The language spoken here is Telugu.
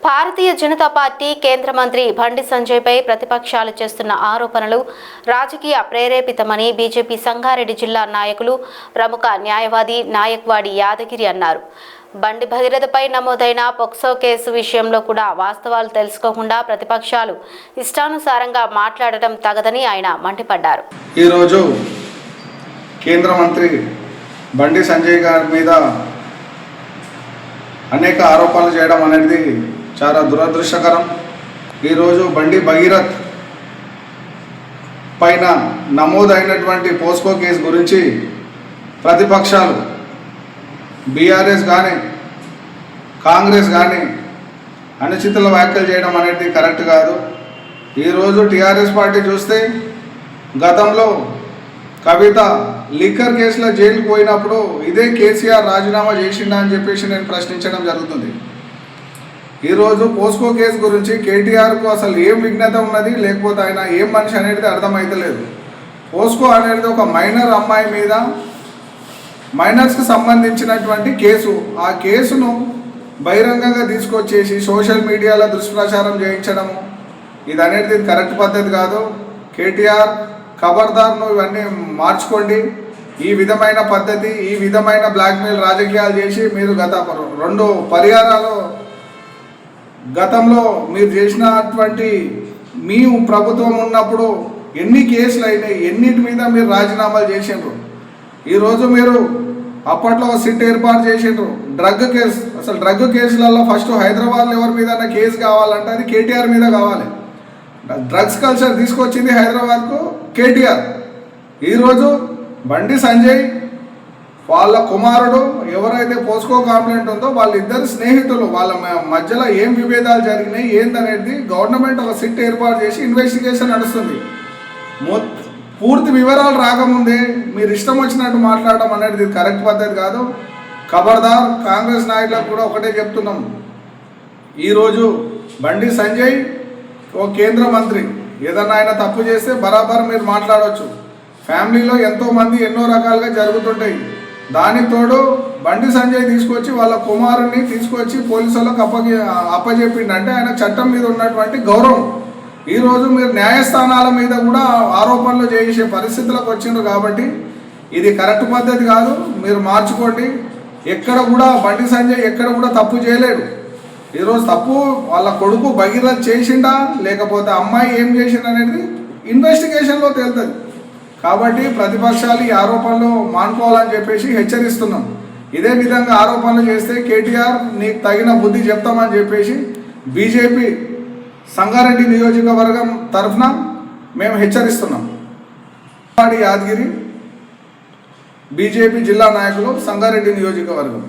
భారతీయ జనతా పార్టీ కేంద్ర మంత్రి బండి సంజయ్పై ప్రతిపక్షాలు చేస్తున్న ఆరోపణలు రాజకీయ ప్రేరేపితమని బీజేపీ సంగారెడ్డి జిల్లా నాయకులు ప్రముఖ న్యాయవాది నాయక్వాడి యాదగిరి అన్నారు. బండి భగీరథపై నమోదైన పోక్సో కేసు విషయంలో కూడా వాస్తవాలు తెలుసుకోకుండా ప్రతిపక్షాలు ఇష్టానుసారంగా మాట్లాడటం తగదని ఆయన మండిపడ్డారు. ఈరోజు కేంద్ర మంత్రి బండి సంజయ్ గారి మీద అనేక ఆరోపణలు చేయడం అనేది చాలా దురదృష్టకరం. ఈరోజు బండి భగీరథ్ పైన నమోదైనటువంటి పోస్కో కేసు గురించి ప్రతిపక్షాలు బీఆర్ఎస్ కానీ కాంగ్రెస్ కానీ అనుచిత వ్యాఖ్యలు చేయడం అనేది కరెక్ట్ కాదు. ఈరోజు టీఆర్ఎస్ పార్టీ చూస్తే గతంలో కవిత లిక్కర్ కేసులో జైలుకు పోయినప్పుడు ఇదే కేసీఆర్ రాజీనామా చేసిండా అని చెప్పేసి నేను ప్రశ్నించడం జరుగుతుంది. ఈరోజు పోస్కో కేసు గురించి కేటీఆర్కు అసలు ఏం విఘ్నత ఉన్నది, లేకపోతే ఆయన ఏం మనిషి అనేది అర్థమైతలేదు. పోస్కో అనేది ఒక మైనర్ అమ్మాయి మీద మైనర్స్కి సంబంధించినటువంటి కేసు. ఆ కేసును బహిరంగంగా తీసుకొచ్చేసి సోషల్ మీడియాలో దుష్ప్రచారం చేయించడము ఇది అనేది కరెక్ట్ పద్ధతి కాదు. కేటీఆర్ ఖబర్దార్ను ఇవన్నీ మార్చుకోండి. ఈ విధమైన పద్ధతి, ఈ విధమైన బ్లాక్మెయిల్ రాజకీయాలు చేసి మీరు గత 2 పరిహారాలు గతంలో మీరు చేసినటువంటి మీ ప్రభుత్వం ఉన్నప్పుడు ఎన్ని కేసులు అయినాయి, ఎన్నిటి మీద మీరు రాజీనామాలు చేసిండ్రు. ఈరోజు మీరు అప్పట్లో ఒక సిట్ ఏర్పాటు చేసిండ్రు. డ్రగ్ కేసు, అసలు డ్రగ్ కేసులలో ఫస్ట్ హైదరాబాద్లో ఎవరి మీద కేసు కావాలంటే అది కేటీఆర్ మీద కావాలి. డ్రగ్స్ కల్చర్ తీసుకొచ్చింది హైదరాబాద్కు కేటీఆర్. ఈరోజు బండి సంజయ్ వాళ్ళ కుమారుడు ఎవరైతే పోస్కో కంప్లైంట్ ఉందో వాళ్ళిద్దరు స్నేహితులు, వాళ్ళ మధ్యలో ఏం విభేదాలు జరిగినాయి ఏందనేది గవర్నమెంట్ ఒక సిట్ ఏర్పాటు చేసి ఇన్వెస్టిగేషన్ నడుస్తుంది. పూర్తి వివరాలు రాకముందే మీరు ఇష్టం వచ్చినట్టు మాట్లాడడం అనేది కరెక్ట్ పద్ధతి కాదు. ఖబర్దార్ కాంగ్రెస్ నాయకులకు కూడా ఒకటే చెప్తున్నాం. ఈరోజు బండి సంజయ్ ఓ కేంద్ర మంత్రి, ఏదన్నా ఆయన తప్పు చేస్తే బరాబర్ మీరు మాట్లాడవచ్చు. ఫ్యామిలీలో ఎంతోమంది ఎన్నో రకాలుగా జరుగుతుంటాయి. దానికి తోడు బండి సంజయ్ తీసుకొచ్చి వాళ్ళ కుమారుని తీసుకొచ్చి పోలీసులకు అప్పచెప్పిండంటే ఆయన చట్టం మీద ఉన్నటువంటి గౌరవం. ఈరోజు మీరు న్యాయస్థానాల మీద కూడా ఆరోపణలు చేసే పరిస్థితులకు వచ్చిండ్రు. కాబట్టి ఇది కరెక్ట్ పద్ధతి కాదు, మీరు మార్చుకోండి. ఎక్కడ కూడా బండి సంజయ్ ఎక్కడ కూడా తప్పు చేయలేడు. ఈరోజు తప్పు వాళ్ళ కొడుకు భగీరథ్ చేసిండా లేకపోతే అమ్మాయి ఏం చేసిండా అనేది ఇన్వెస్టిగేషన్లో తేలుతుంది. కాబట్టి ప్రతిపక్షాలు ఈ ఆరోపణలు మానుకోవాలని చెప్పేసి హెచ్చరిస్తున్నాం. ఇదే విధంగా ఆరోపణలు చేస్తే కేటీఆర్ నీకు తగిన బుద్ధి చెప్తామని చెప్పేసి బీజేపీ సంగారెడ్డి నియోజకవర్గం తరఫున మేము హెచ్చరిస్తున్నాం. యాదగిరి బీజేపీ జిల్లా నాయకులు సంగారెడ్డి నియోజకవర్గం.